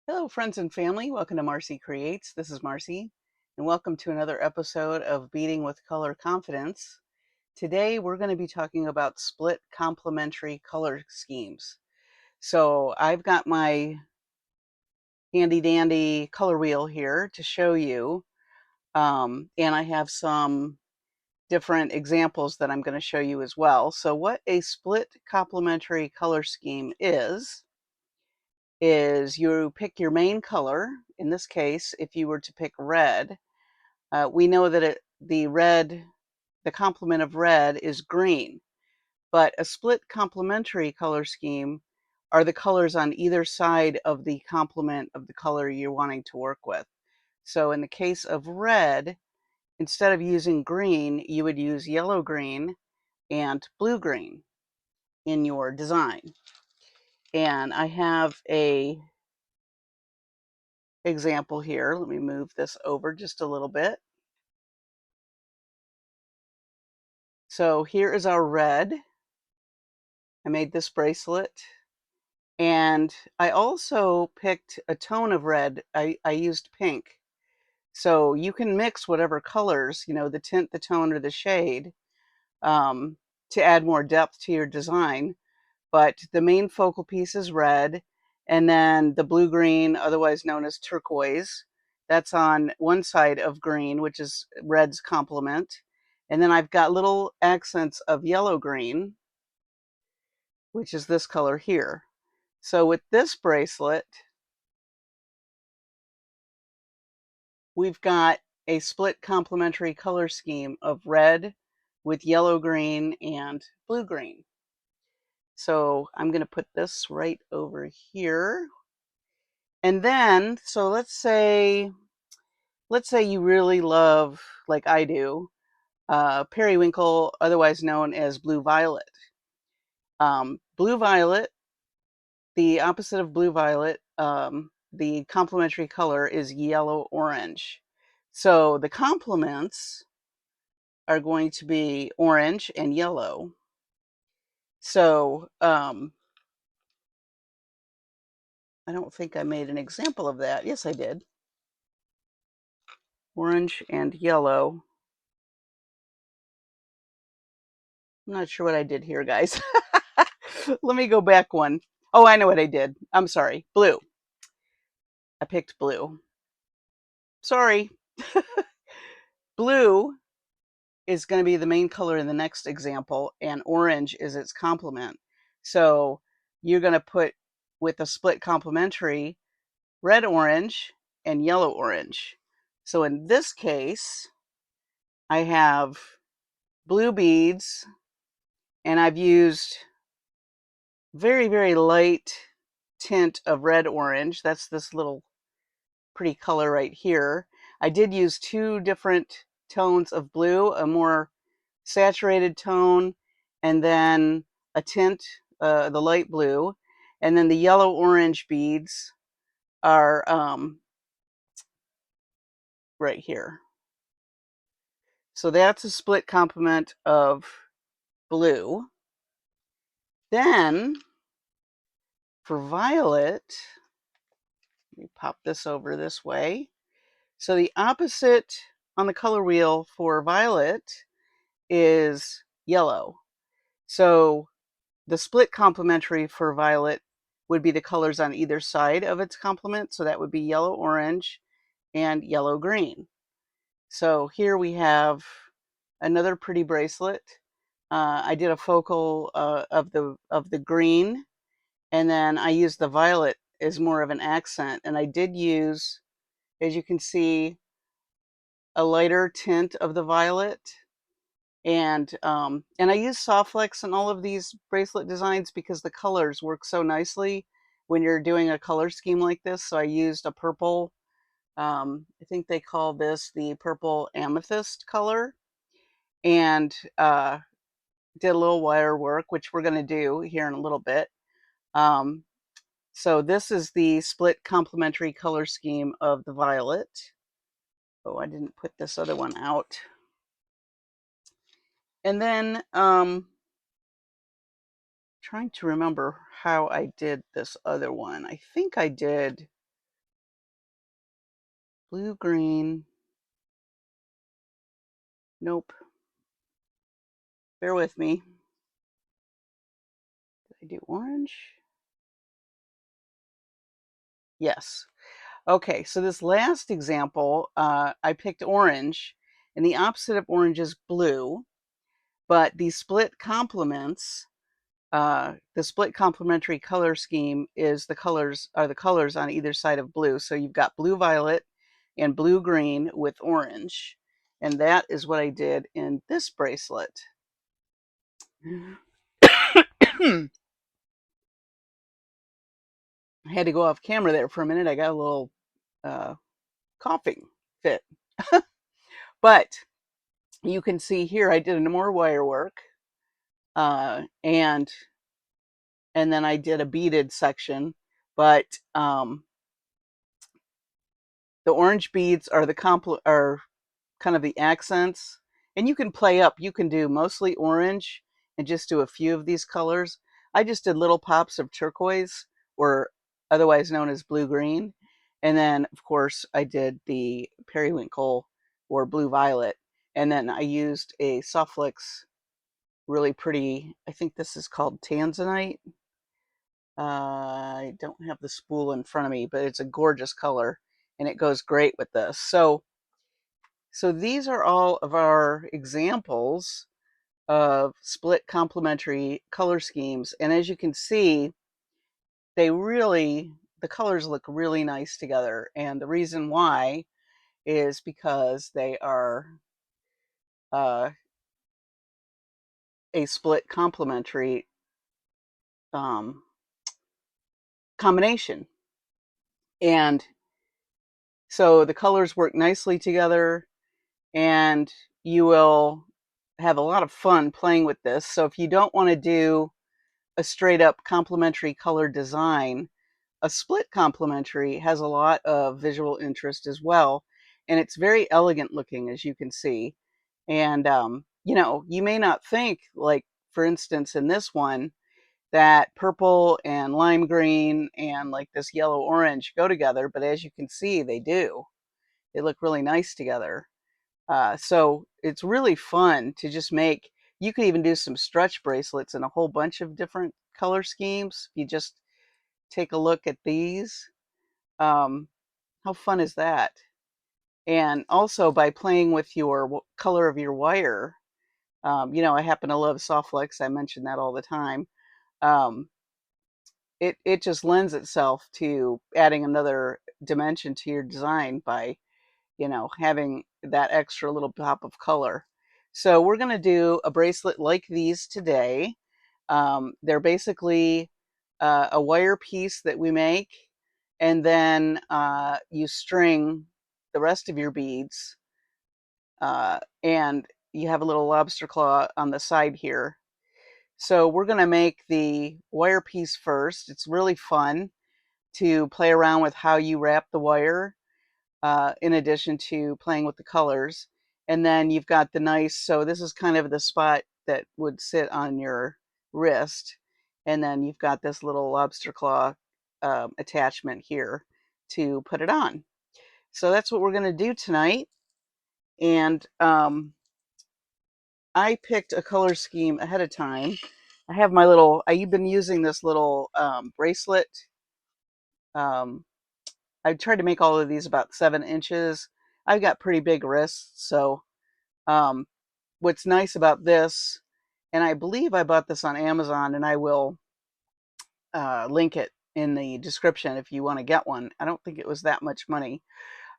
Hello, friends and family. Welcome to Marcie Creates. This is Marcie, and welcome to another episode of Beading with Color Confidence. Today, we're going to be talking about split complementary color schemes. So, I've got my handy dandy color wheel here to show you, and I have some different examples that I'm going to show you as well. So, what a split complementary color scheme is you pick your main color. In this case, if you were to pick red, we know that the complement of red is green, but a split complementary color scheme are the colors on either side of the complement of the color you're wanting to work with. So in the case of red, instead of using green, you would use yellow green and blue green in your design. And I have a example here. Let me move this over just a little bit. So here is our red. I made this bracelet, and I also picked a tone of red. I used pink. So you can mix whatever colors, the tint, the tone, or the shade, um, to add more depth to your design. But the main focal piece is red, and then the blue-green, otherwise known as turquoise, that's on one side of green, which is red's complement. And then I've got little accents of yellow-green, which is this color here. So with this bracelet, we've got a split complementary color scheme of red with yellow-green and blue-green. So I'm going to put this right over here. And then, so let's say you really love, like I do, periwinkle, otherwise known as blue violet. Blue violet, the opposite of blue violet, the complementary color is yellow orange. So the complements are going to be orange and yellow. So I don't think I made an example of that. Yes, I did. Orange and yellow. I'm not sure what I did here, guys. Let me go back one. Oh, I know what I did. I'm sorry. Blue. I picked blue. Sorry. Blue is going to be the main color in the next example, and orange is its complement. So you're going to put, with a split complementary, red orange and yellow orange. So in this case, I have blue beads, and I've used very, very light tint of red orange. That's this little pretty color right here. I did use two different tones of blue, a more saturated tone, and then a tint, the light blue. And then the yellow orange beads are right here. So that's a split complement of blue. Then for violet, let me pop this over this way. So the opposite on the color wheel for violet is yellow. So the split complementary for violet would be the colors on either side of its complement. So that would be yellow orange and yellow green. So here we have another pretty bracelet. I did a focal of the green, and then I used the violet as more of an accent. And I did use, as you can see, a lighter tint of the violet. And I use SoftFlex in all of these bracelet designs because the colors work so nicely when you're doing a color scheme like this. So I used a purple, I think they call this the purple amethyst color, and did a little wire work, which we're going to do here in a little bit. So this is the split complementary color scheme of the violet. Oh, I didn't put this other one out. And then trying to remember how I did this other one. I think I did blue, green. Nope. Bear with me. Did I do orange? Yes. Okay, so this last example, I picked orange, and the opposite of orange is blue, but the split complements, the split complementary color scheme is the colors on either side of blue. So you've got blue violet and blue green with orange, and that is what I did in this bracelet. I had to go off camera there for a minute. I got a little coughing fit. But you can see here I did more wire work, and then I did a beaded section. But the orange beads are are kind of the accents, and you can play up. You can do mostly orange and just do a few of these colors. I just did little pops of turquoise, or otherwise known as blue green, and then of course I did the periwinkle or blue violet, and then I used a SoftFlex really pretty, I think this is called tanzanite. I don't have the spool in front of me, but it's a gorgeous color and it goes great with this. So these are all of our examples of split complementary color schemes. And as you can see, the colors look really nice together. And the reason why is because they are uh, a split complementary um, combination. And so the colors work nicely together, and you will have a lot of fun playing with this. So if you don't want to do a straight up complementary color design, a split complementary has a lot of visual interest as well. And it's very elegant looking, as you can see. And, you may not think, like, for instance, in this one, that purple and lime green and like this yellow orange go together, but as you can see, they do. They look really nice together. So it's really fun to just make. You can even do some stretch bracelets in a whole bunch of different color schemes. If you just take a look at these, um, how fun is that? And also by playing with your color of your wire, I happen to love SoftFlex. I mention that all the time. Um, it just lends itself to adding another dimension to your design by having that extra little pop of color. So we're going to do a bracelet like these today. They're basically a wire piece that we make, and then you string the rest of your beads, and you have a little lobster claw on the side here. So we're going to make the wire piece first. It's really fun to play around with how you wrap the wire, in addition to playing with the colors. And then you've got the nice, so this is kind of the spot that would sit on your wrist. And then you've got this little lobster claw attachment here to put it on. So that's what we're going to do tonight. And I picked a color scheme ahead of time. I've been using this little bracelet. I tried to make all of these about 7 inches. I've got pretty big wrists, so what's nice about this, and I believe I bought this on Amazon, and I will link it in the description if you want to get one. I don't think it was that much money,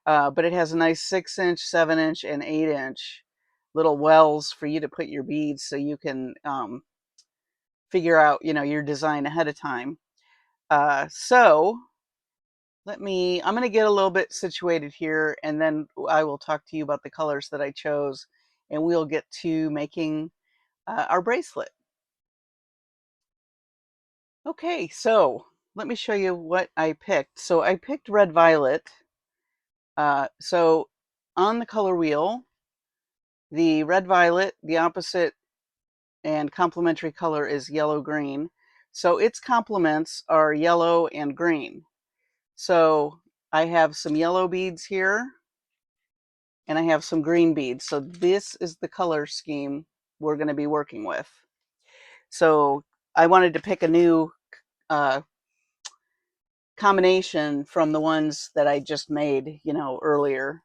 but it has a nice 6-inch, 7-inch, and 8-inch little wells for you to put your beads, so you can figure out, your design ahead of time. So I'm going to get a little bit situated here, and then I will talk to you about the colors that I chose, and we'll get to making our bracelet. Okay, so let me show you what I picked. So I picked red violet. So on the color wheel, the red violet, the opposite and complementary color is yellow green. So its complements are yellow and green. So I have some yellow beads here, and I have some green beads. So this is the color scheme we're going to be working with. So I wanted to pick a new combination from the ones that I just made, earlier.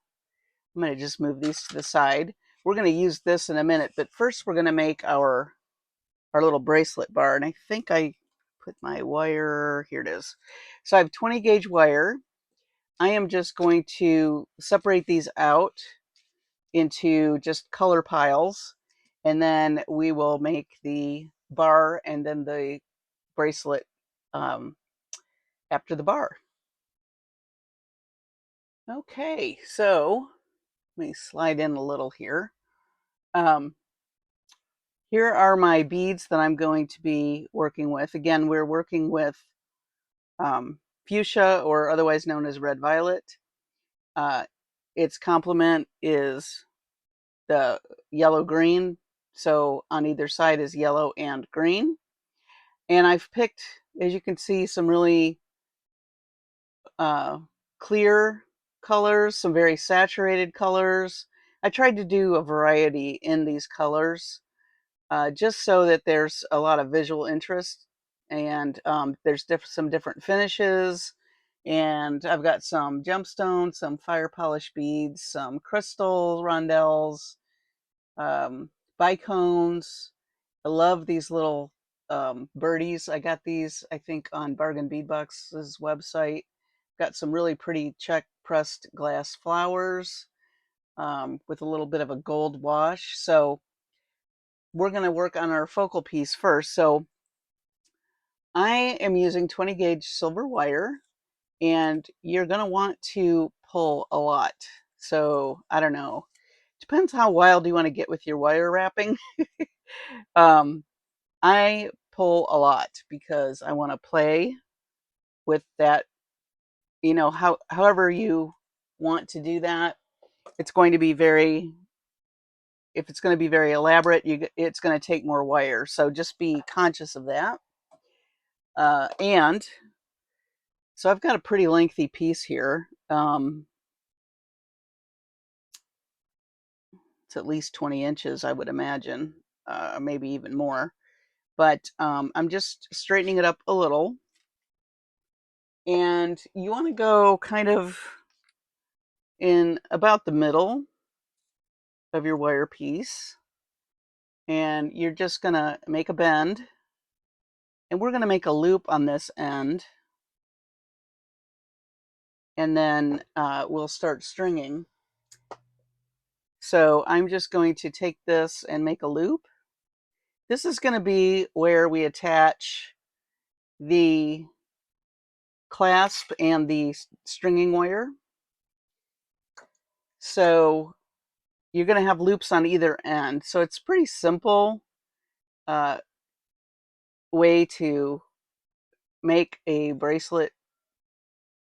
I'm going to just move these to the side. We're going to use this in a minute, but first we're going to make our little bracelet bar. And I think I put my wire, here it is. So I have 20 gauge wire. I am just going to separate these out into just color piles, and then we will make the bar and then the bracelet after the bar. Okay, so let me slide in a little here. Here are my beads that I'm going to be working with. Again, we're working with fuchsia, or otherwise known as red violet. Its complement is the yellow green, so on either side is yellow and green. And I've picked, as you can see, some really clear colors, some very saturated colors. I tried to do a variety in these colors, just so that there's a lot of visual interest, and there's some different finishes. And I've got some gemstones, some fire polish beads, some crystal rondelles, bicones. I love these little birdies. I got these, I think, on Bargain Beadbox's website. Got some really pretty check pressed glass flowers with a little bit of a gold wash. So we're going to work on our focal piece first. So I am using 20 gauge silver wire, and you're going to want to pull a lot. So I don't know. Depends how wild you want to get with your wire wrapping. I pull a lot because I want to play with that, however you want to do that. It's going to be if it's going to be very elaborate, it's going to take more wire. So just be conscious of that. And so I've got a pretty lengthy piece here. It's at least 20 inches, I would imagine, maybe even more. But I'm just straightening it up a little. And you want to go kind of in about the middle of your wire piece. And you're just going to make a bend. And we're going to make a loop on this end. And then we'll start stringing. So I'm just going to take this and make a loop. This is going to be where we attach the clasp and the stringing wire. So you're going to have loops on either end. So it's pretty simple way to make a bracelet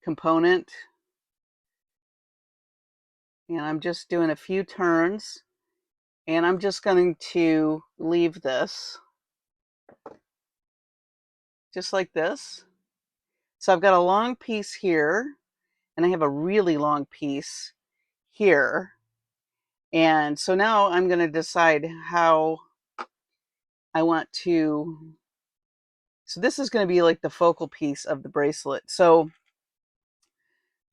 component. And I'm just doing a few turns, and I'm just going to leave this just like this. So I've got a long piece here, and I have a really long piece here. And so now I'm going to decide how I want to, so this is going to be like the focal piece of the bracelet. So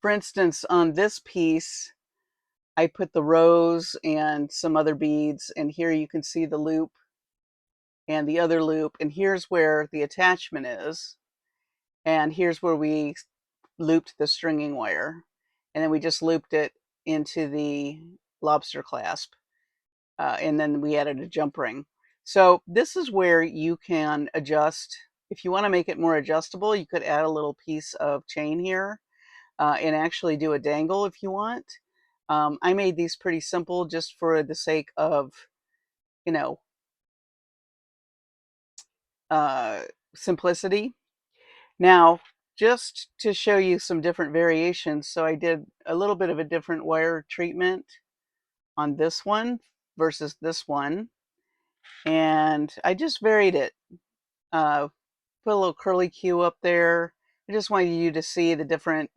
for instance, on this piece, I put the rose and some other beads, and here you can see the loop and the other loop, and here's where the attachment is, and here's where we looped the stringing wire, and then we just looped it into the lobster clasp, and then we added a jump ring. So this is where you can adjust. If you want to make it more adjustable, you could add a little piece of chain here and actually do a dangle if you want. I made these pretty simple just for the sake of, simplicity. Now, just to show you some different variations, so I did a little bit of a different wire treatment on this one versus this one, and I just varied it. Put a little curly Q up there. I just wanted you to see the different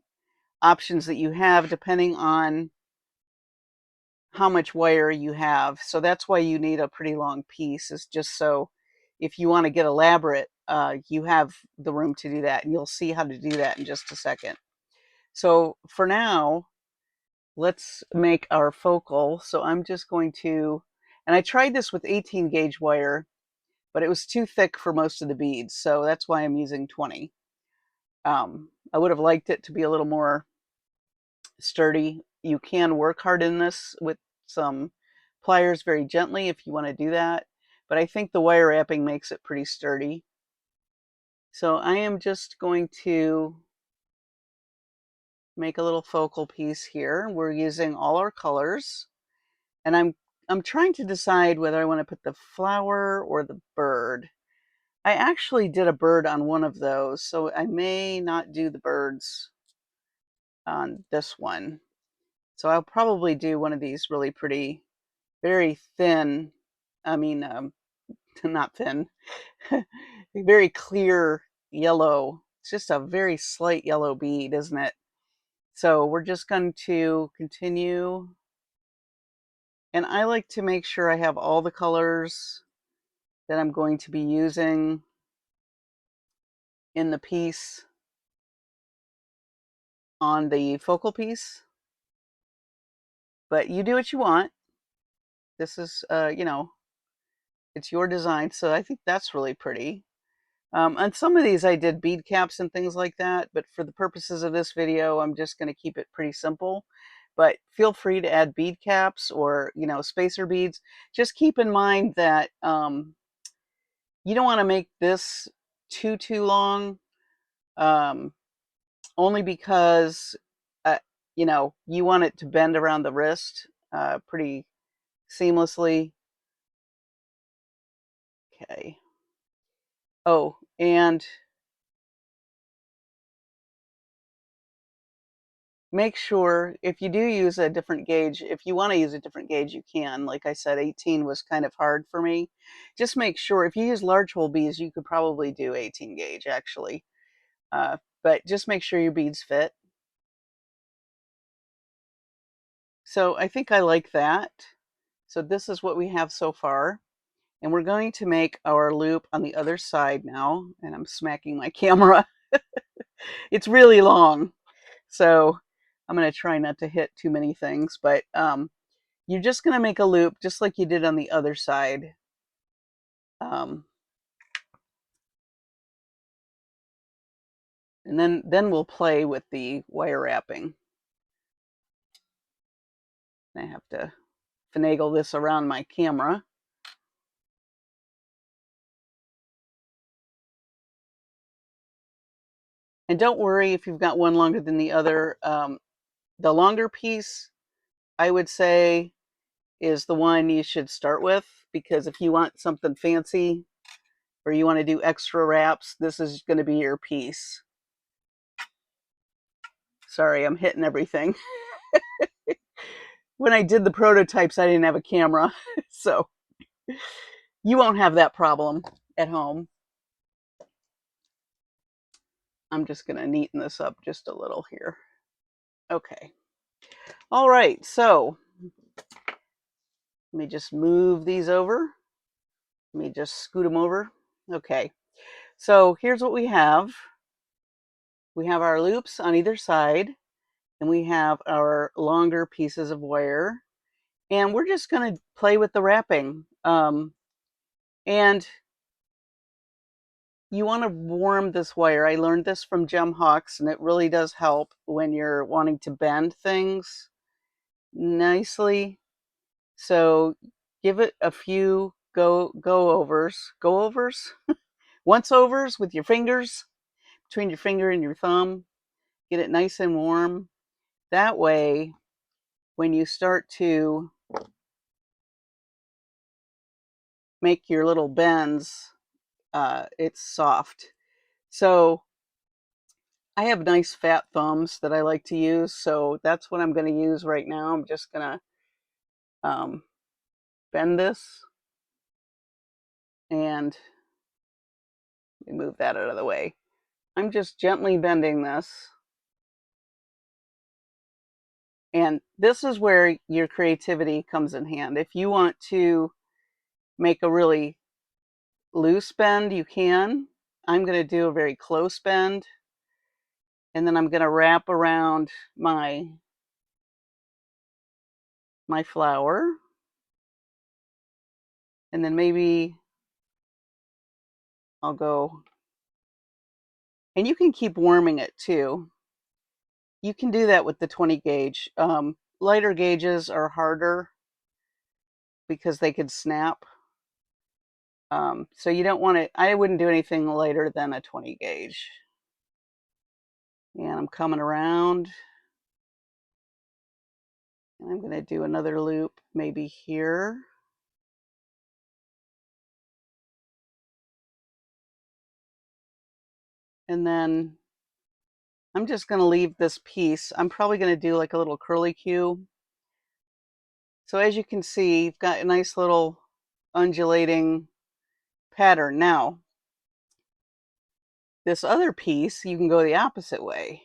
options that you have depending on how much wire you have. So that's why you need a pretty long piece, is just so if you want to get elaborate, you have the room to do that. And you'll see how to do that in just a second. So for now, let's make our focal. So I'm just going to, and I tried this with 18 gauge wire, but it was too thick for most of the beads. So that's why I'm using 20. I would have liked it to be a little more sturdy. You can work hard in this with some pliers very gently if you want to do that, but I think the wire wrapping makes it pretty sturdy. So I am just going to make a little focal piece here. We're using all our colors, and I'm trying to decide whether I want to put the flower or the bird. I actually did a bird on one of those, so I may not do the birds on this one. So I'll probably do one of these really pretty, very thin, I mean, not thin, very clear yellow. It's just a very slight yellow bead, isn't it? So we're just going to continue. And I like to make sure I have all the colors that I'm going to be using in the piece on the focal piece. But you do what you want. This is, it's your design. So I think that's really pretty. On some of these I did bead caps and things like that, but for the purposes of this video, I'm just going to keep it pretty simple. But feel free to add bead caps or, spacer beads. Just keep in mind that you don't want to make this too long, only because, you want it to bend around the wrist pretty seamlessly. Okay. Oh, and make sure if you do use a different gauge, if you want to use a different gauge, you can. Like I said, 18 was kind of hard for me. Just make sure if you use large hole beads, you could probably do 18 gauge actually. But just make sure your beads fit. So I think I like that. So this is what we have so far. And we're going to make our loop on the other side now. And I'm smacking my camera. It's really long. So I'm going to try not to hit too many things, but you're just going to make a loop just like you did on the other side. And then we'll play with the wire wrapping. I have to finagle this around my camera. And don't worry if you've got one longer than the other. The longer piece, I would say, is the one you should start with, because if you want something fancy or you want to do extra wraps, this is going to be your piece. Sorry, I'm hitting everything. When I did the prototypes, I didn't have a camera, so you won't have that problem at home. I'm just going to neaten this up just a little here. Okay. All right, so let me just move these over. Let me just scoot them over. Okay, so here's what we have. We have our loops on either side, and we have our longer pieces of wire, and we're just going to play with the wrapping. And you want to warm this wire. I learned this from Gem Hawks, and it really does help when you're wanting to bend things nicely. So give it a few go overs, once overs with your fingers, between your finger and your thumb. Get it nice and warm. That way, when you start to make your little bends, it's soft. So I have nice fat thumbs that I like to use, so that's what I'm going to use right now. I'm just going to bend this and move that out of the way. I'm just gently bending this. And this is where your creativity comes in hand. If you want to make a really loose bend, you can. I'm going to do a very close bend, and then I'm going to wrap around my flower, and then maybe I'll go, and you can keep warming it too. You can do that with the 20 gauge. Lighter gauges are harder because they could snap. So you don't want to, I wouldn't do anything lighter than a 20 gauge. And I'm coming around, and I'm going to do another loop maybe here. And then I'm just going to leave this piece. I'm probably going to do like a little curly Q. So as you can see, you've got a nice little undulating pattern. Now, this other piece, you can go the opposite way.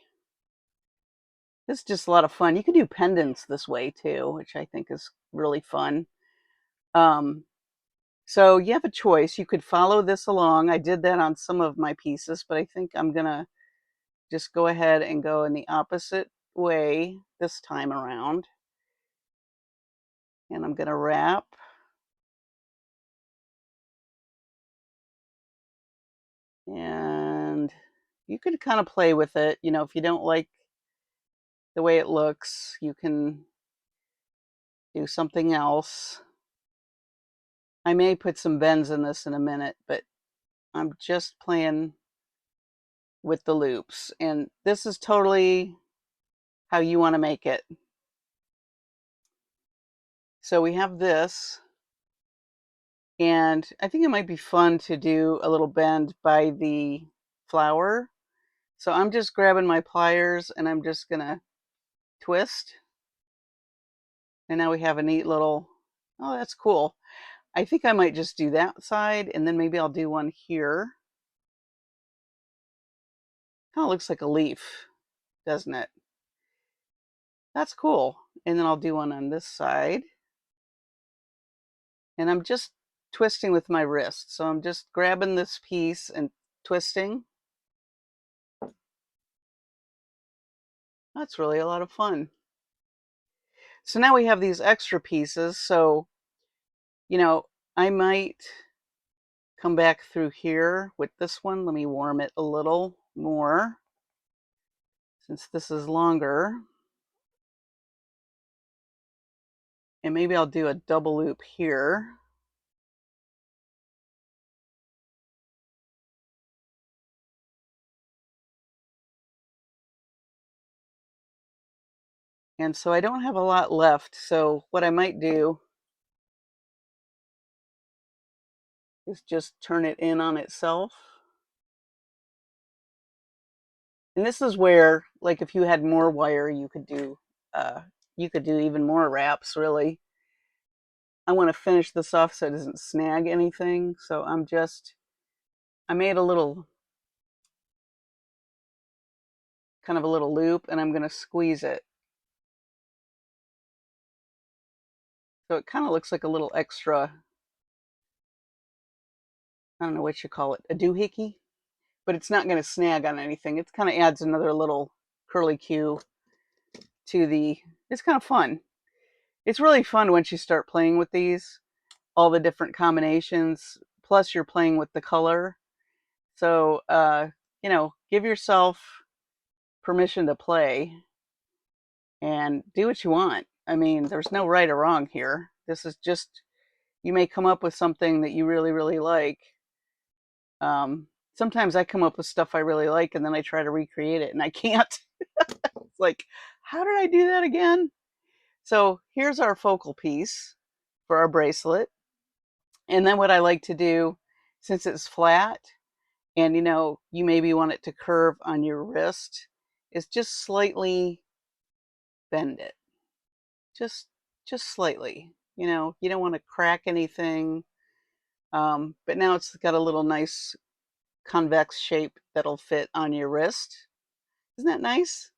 This is just a lot of fun. You can do pendants this way too, which I think is really fun. So you have a choice. You could follow this along. I did that on some of my pieces, but I think I'm going to just go ahead and go in the opposite way this time around. And I'm going to wrap. And you could kind of play with it. You know, if you don't like the way it looks, you can do something else. I may put some bends in this in a minute, but I'm just playing with the loops. And this is totally how you want to make it. So we have this, and I think it might be fun to do a little bend by the flower. So I'm just grabbing my pliers and I'm just gonna twist. And now we have a neat little, oh, that's cool. I think I might just do that side, and then maybe I'll do one here. Kind of looks like a leaf, doesn't it? That's cool. And then I'll do one on this side. And I'm just twisting with my wrist. So I'm just grabbing this piece and twisting. That's really a lot of fun. So now we have these extra pieces. So, you know, I might come back through here with this one. Let me warm it a little more since this is longer. And maybe I'll do a double loop here. And so I don't have a lot left. So what I might do is just turn it in on itself. And this is where, like, if you had more wire, you could do even more wraps, really. I want to finish this off so it doesn't snag anything. So I made a little, kind of a little loop, and I'm going to squeeze it. So it kind of looks like a little extra, I don't know what you call it, a doohickey, but it's not going to snag on anything. It kind of adds another little curly Q to the, it's kind of fun. It's really fun once you start playing with these, all the different combinations, plus you're playing with the color. So, you know, give yourself permission to play and do what you want. I mean, there's no right or wrong here. This is just, you may come up with something that you really, really like. Sometimes I come up with stuff I really like and then I try to recreate it and I can't. It's like, how did I do that again? So here's our focal piece for our bracelet. And then what I like to do, since it's flat and you know, you maybe want it to curve on your wrist, is just slightly bend it. Just slightly. You know, you don't want to crack anything. But now it's got a little nice convex shape that'll fit on your wrist. Isn't that nice?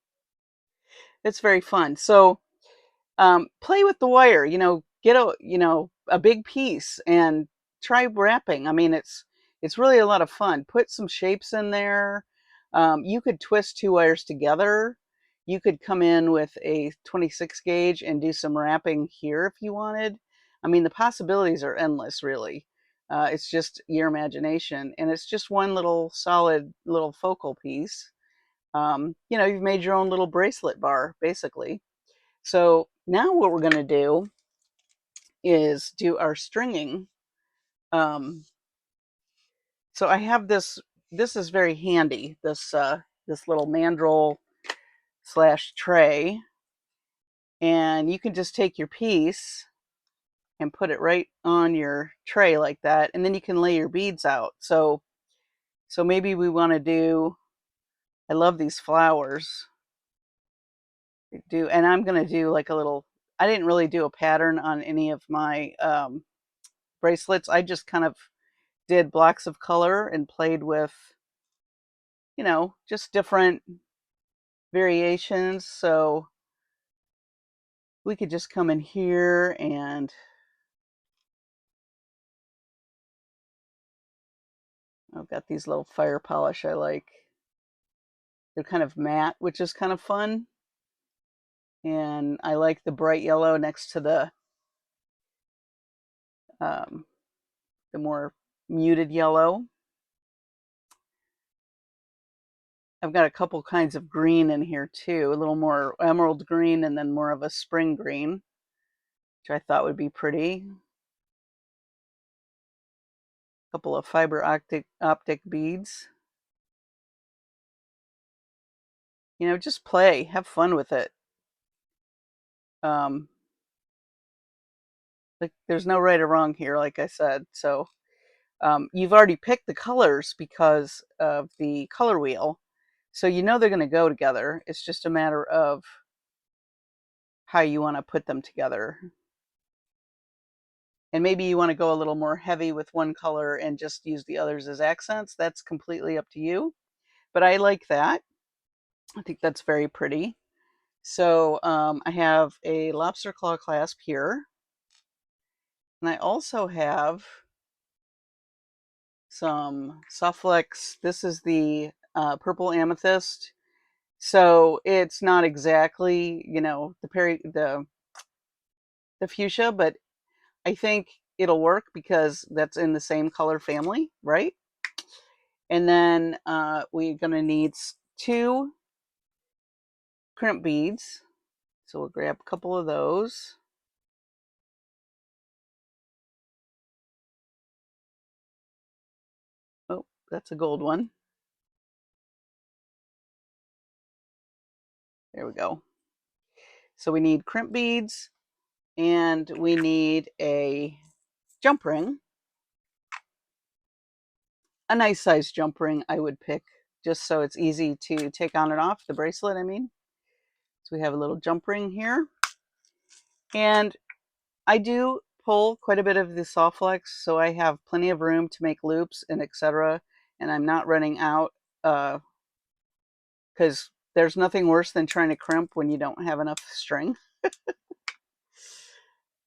It's very fun. So Play with the wire, get a big piece and try wrapping. I mean, it's really a lot of fun. Put some shapes in there. You could twist two wires together. You could come in with a 26 gauge and do some wrapping here if you wanted. I mean, the possibilities are endless, really. It's just your imagination, and it's just one little solid little focal piece. You've made your own little bracelet bar, basically. So now what we're going to do is do our stringing. So I have this. This is very handy. This little mandrel slash tray, and you can just take your piece and put it right on your tray like that, and then you can lay your beads out. So maybe we want to do. I love these flowers. And I'm going to do like a little. I didn't really do a pattern on any of my bracelets. I just kind of did blocks of color and played with, just different variations. So we could just come in here and I've got these little fire polish I like. They're kind of matte, which is kind of fun. And I like the bright yellow next to the more muted yellow. I've got a couple kinds of green in here too, a little more emerald green and then more of a spring green, which I thought would be pretty. A couple of fiber optic beads. Just play, have fun with it. Like there's no right or wrong here, like I said. So you've already picked the colors because of the color wheel. So they're going to go together. It's just a matter of how you want to put them together. And maybe you want to go a little more heavy with one color and just use the others as accents. That's completely up to you. But I like that. I think that's very pretty. So I have a lobster claw clasp here. And I also have some SoftFlex. This is the purple amethyst. So it's not exactly, the fuchsia, but I think it'll work because that's in the same color family, right? And then we're going to need 2 crimp beads. So we'll grab a couple of those. Oh, that's a gold one. There we go. So we need crimp beads and we need a jump ring. A nice size jump ring I would pick just so it's easy to take on and off the bracelet, I mean. So we have a little jump ring here. And I do pull quite a bit of the SoftFlex, so I have plenty of room to make loops and etc. And I'm not running out because there's nothing worse than trying to crimp when you don't have enough string.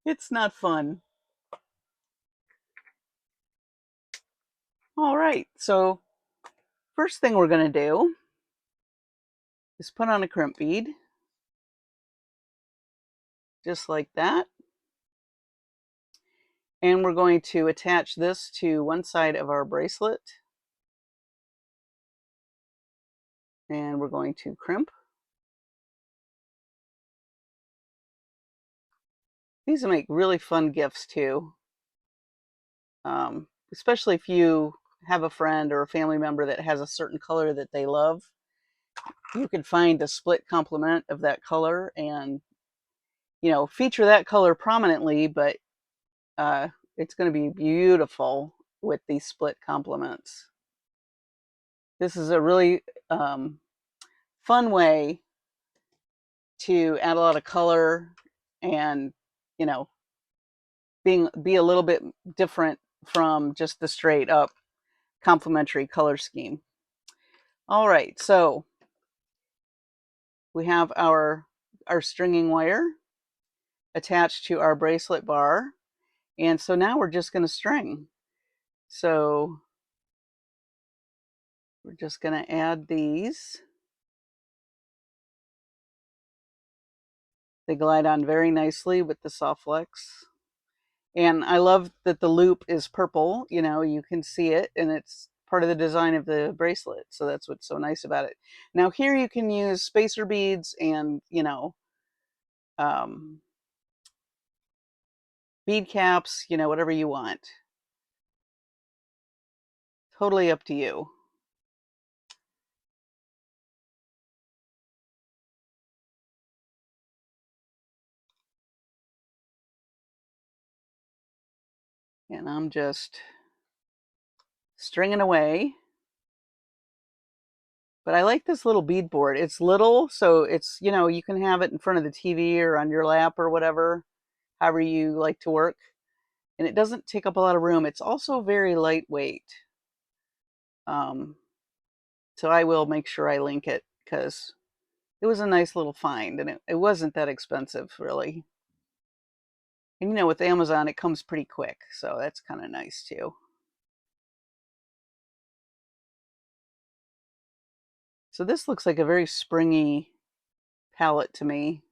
It's not fun. All right, so first thing we're going to do is put on a crimp bead, just like that. And we're going to attach this to one side of our bracelet. And we're going to crimp. These will make really fun gifts too. Especially if you have a friend or a family member that has a certain color that they love. You can find a split complement of that color and, feature that color prominently, but it's going to be beautiful with these split complements. This is a really fun way to add a lot of color and, be a little bit different from just the straight up complementary color scheme. All right, so we have our stringing wire. attached to our bracelet bar. And so now we're just going to string. So we're just going to add these. They glide on very nicely with the SoftFlex. And I love that the loop is purple. You know, you can see it, and it's part of the design of the bracelet. So that's what's so nice about it. Now here you can use spacer beads and, you know, bead caps, you know, whatever you want. Totally up to you. And I'm just stringing away. But I like this little bead board. It's little, so it's, you know, you can have it in front of the TV or on your lap or whatever, however you like to work. And it doesn't take up a lot of room. It's also very lightweight. So I will make sure I link it because it was a nice little find, and it wasn't that expensive, really. And you know, with Amazon, it comes pretty quick, so that's kind of nice too. So this looks like a very springy palette to me.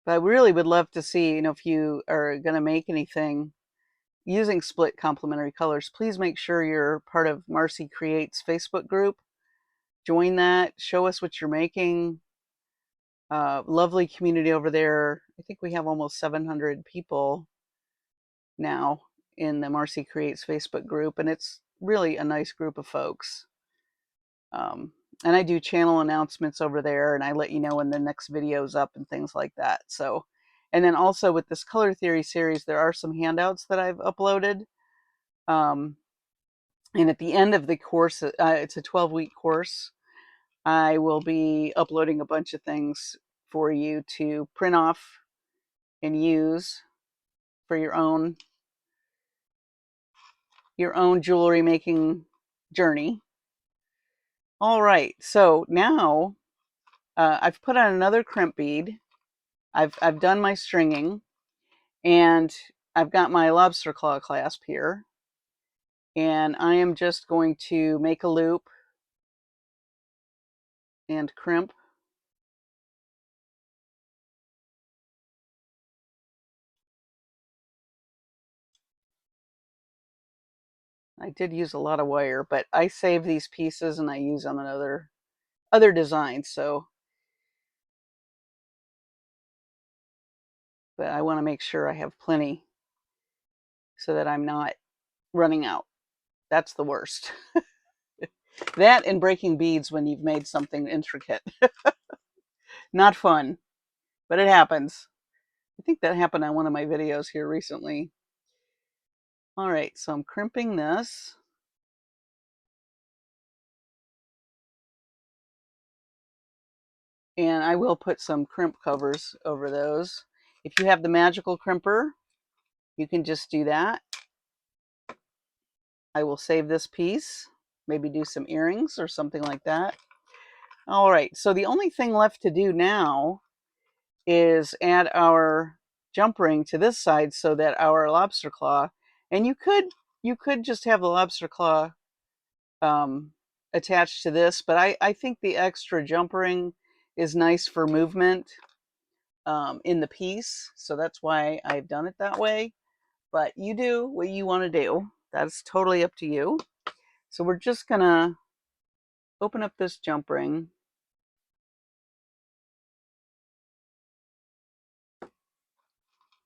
But I really would love to see, you know, if you are going to make anything using split complementary colors, please make sure you're part of Marcie Creates Facebook group. Join that. Show us what you're making. Lovely community over there. I think we have almost 700 people now in the Marcie Creates Facebook group, and it's really a nice group of folks. And I do channel announcements over there, and I let you know when the next video's up and things like that. So, and then also with this color theory series, there are some handouts that I've uploaded. And at the end of the course, it's a 12-week course, I will be uploading a bunch of things for you to print off and use for your own jewelry making journey. All right, so now I've put on another crimp bead. I've done my stringing, and I've got my lobster claw clasp here, and I am just going to make a loop and crimp. I did use a lot of wire, but I save these pieces and I use them in other designs. So, but I want to make sure I have plenty so that I'm not running out. That's the worst. That and breaking beads when you've made something intricate. Not fun, but it happens. I think that happened on one of my videos here recently. All right, so I'm crimping this. And I will put some crimp covers over those. If you have the magical crimper, you can just do that. I will save this piece, maybe do some earrings or something like that. All right, so the only thing left to do now is add our jump ring to this side so that our lobster claw, and you could just have the lobster claw attached to this, but I think the extra jump ring is nice for movement in the piece, so that's why I've done it that way. But you do what you want to do. That's totally up to you. So we're just gonna open up this jump ring.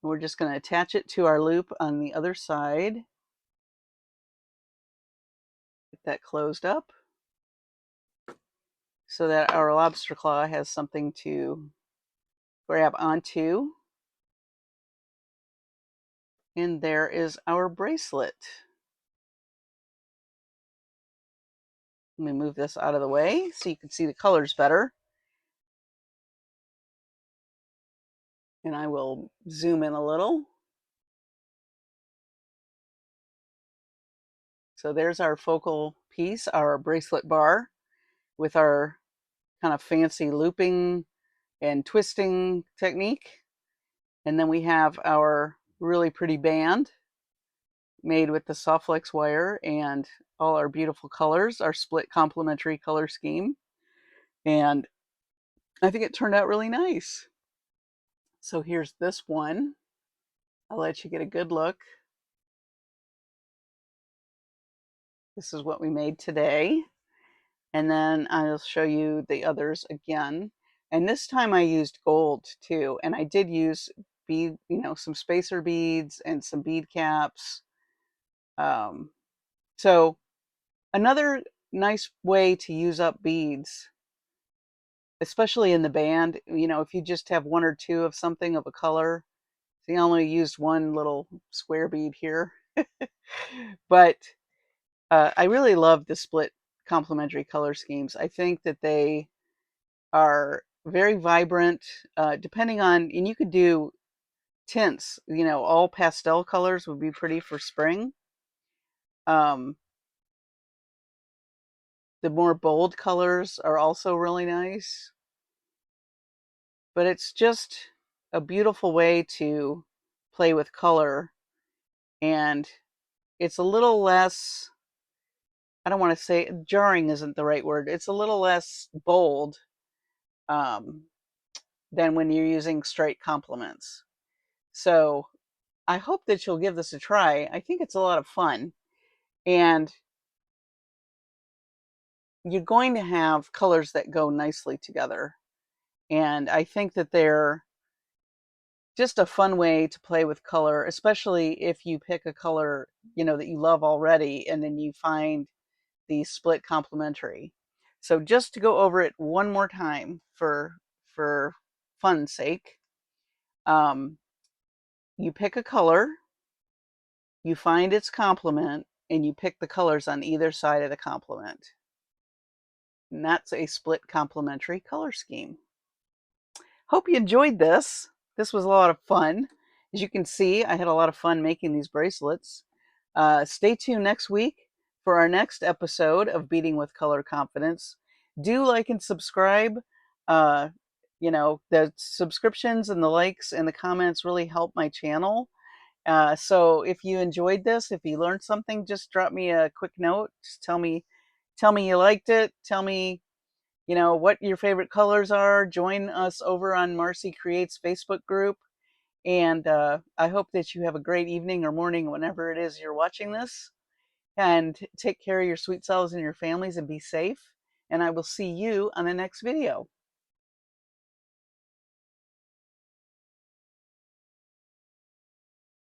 We're just going to attach it to our loop on the other side. Get that closed up so that our lobster claw has something to grab onto. And there is our bracelet. Let me move this out of the way so you can see the colors better. And I will zoom in a little. So there's our focal piece, our bracelet bar with our kind of fancy looping and twisting technique. And then we have our really pretty band made with the SoftFlex wire and all our beautiful colors, our split complementary color scheme. And I think it turned out really nice. So here's this one. I'll let you get a good look. This is what we made today. And then I'll show you the others again. And this time I used gold too. And I did use bead, some spacer beads and some bead caps. So another nice way to use up beads, especially in the band, if you just have one or two of something of a color. See, I only used one little square bead here. But I really love the split complementary color schemes. I think that they are very vibrant, depending on, and you could do tints, all pastel colors would be pretty for spring. The more bold colors are also really nice. But it's just a beautiful way to play with color. And it's a little less, I don't want to say jarring isn't the right word. It's a little less bold than when you're using straight complements. So I hope that you'll give this a try. I think it's a lot of fun. And you're going to have colors that go nicely together. And I think that they're just a fun way to play with color, especially if you pick a color, that you love already, and then you find the split complementary. So just to go over it one more time for fun's sake, you pick a color, you find its complement, and you pick the colors on either side of the complement. And that's a split complementary color scheme. Hope you enjoyed this. This was a lot of fun. As you can see, I had a lot of fun making these bracelets. Stay tuned next week for our next episode of Beading with Color Confidence. Do like and subscribe. The subscriptions and the likes and the comments really help my channel. So if you enjoyed this, if you learned something, just drop me a quick note. Just tell me you liked it. Tell me, what your favorite colors are. Join us over on Marcie Creates Facebook group. And I hope that you have a great evening or morning whenever it is you're watching this. And take care of your sweet selves and your families and be safe. And I will see you on the next video.